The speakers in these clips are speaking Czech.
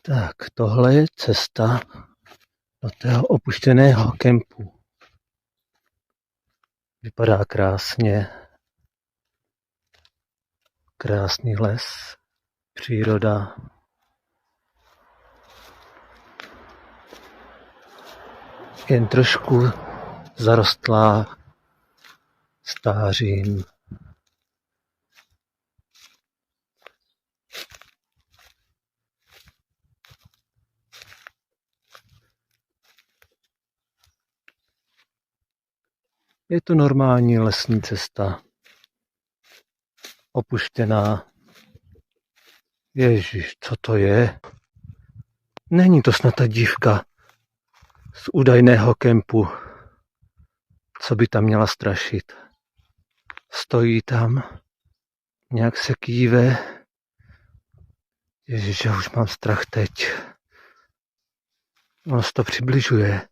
Tak, tohle je cesta do toho opuštěného kempu. Vypadá krásně. Krásný les, příroda. Jen trošku zarostlá stářím. Je to normální lesní cesta. Opuštěná. Ježiš, co to je? Není to snad ta dívka z údajného kempu, co by tam měla strašit. Stojí tam, nějak se kýve. Ježiš, já už mám strach teď. On se to přibližuje.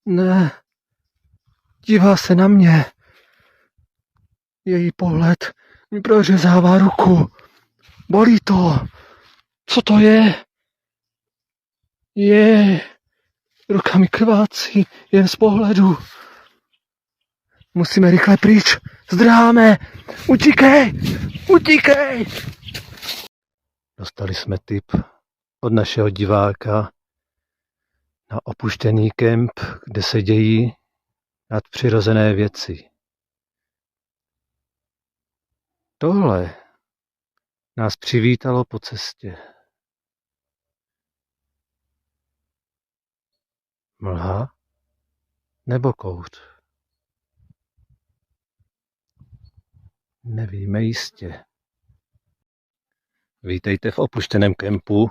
Ne, dívá se na mě. Její pohled mi prořezává ruku. Bolí to. Co to je? Ruka mi krvácí jen z pohledu. Musíme rychle pryč. Zdráme. Utíkej. Utíkej. Dostali jsme tip od našeho diváka na opuštěný kemp, kde se dějí nadpřirozené věci. Tohle nás přivítalo po cestě. Mlha nebo kouř? Nevíme jistě. Vítejte v opuštěném kempu,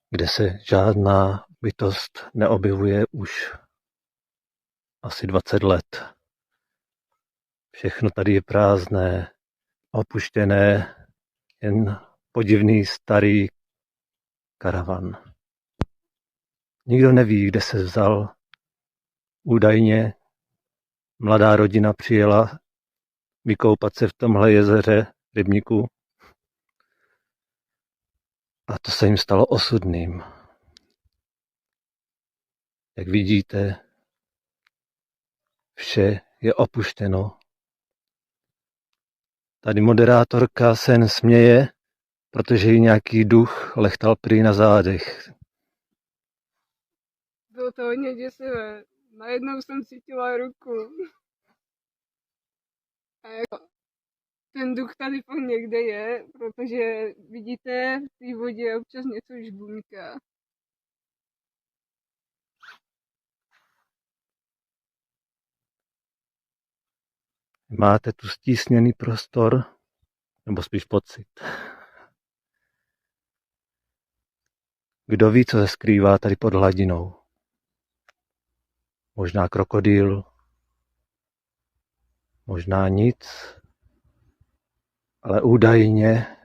kde se žádná bytost neobjevuje už asi 20 let. Všechno tady je prázdné, opuštěné, jen podivný starý karavan. Nikdo neví, kde se vzal. Údajně mladá rodina přijela vykoupat se v tomhle jezeře, rybníku. A to se jim stalo osudným. Jak vidíte, vše je opuštěno. Tady moderátorka se jen směje, protože jí nějaký duch lechtal prý na zádech. Bylo to hodně děsivé. Najednou jsem cítila ruku. A jako, ten duch tady fakt někde je, protože vidíte, v té vodě občas něco žbuňká. Máte tu stísněný prostor, nebo spíš pocit. Kdo ví, co se skrývá tady pod hladinou? Možná krokodýl, možná nic, ale údajně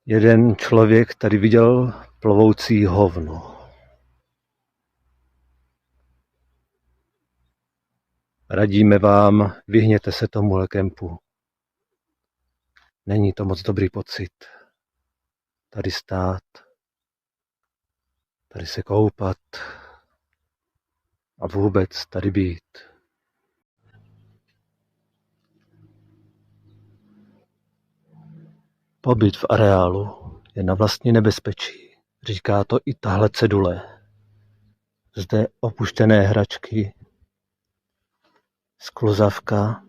jeden člověk tady viděl plovoucí hovno. Radíme vám, vyhněte se tomuhle kempu. Není to moc dobrý pocit. Tady stát, tady se koupat a vůbec tady být. Pobyt v areálu je na vlastní nebezpečí. Říká to i tahle cedule. Zde opuštěné hračky, skluzavka,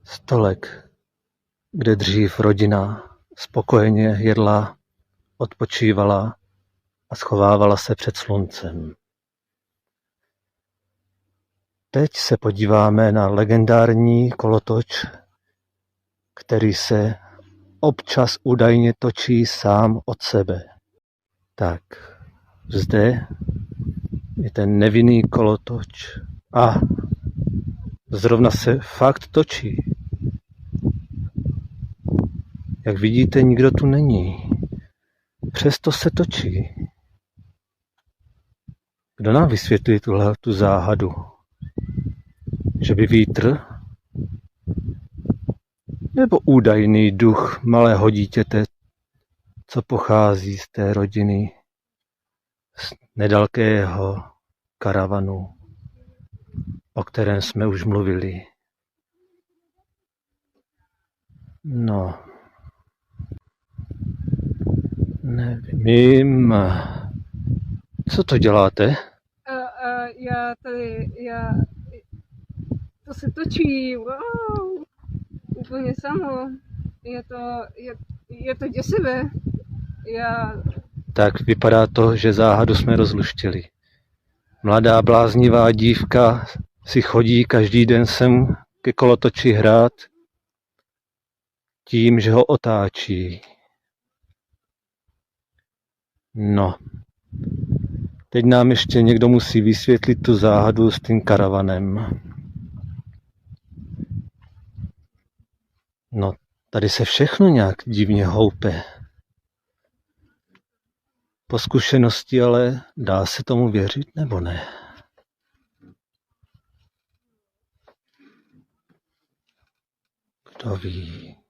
stolek, kde dřív rodina spokojeně jedla, odpočívala a schovávala se před sluncem. Teď se podíváme na legendární kolotoč, který se občas údajně točí sám od sebe. Tak, zde je ten nevinný kolotoč a zrovna se fakt točí. Jak vidíte, nikdo tu není. Přesto se točí. Kdo nám vysvětlí tu záhadu? Že by vítr Nebo údajný duch malého dítěte, co pochází z té rodiny, z nedalekého karavanu, o kterém jsme už mluvili. No, nevím, co to děláte? To se točí, wow, úplně samo. Je to děsivé. Tak vypadá to, že záhadu jsme rozluštili. Mladá bláznivá dívka si chodí každý den sem ke kolotoči hrát tím, že ho otáčí. No, teď nám ještě někdo musí vysvětlit tu záhadu s tím karavanem. No, tady se všechno nějak divně houpe. Po zkušenosti ale dá se tomu věřit nebo ne? Kdo ví?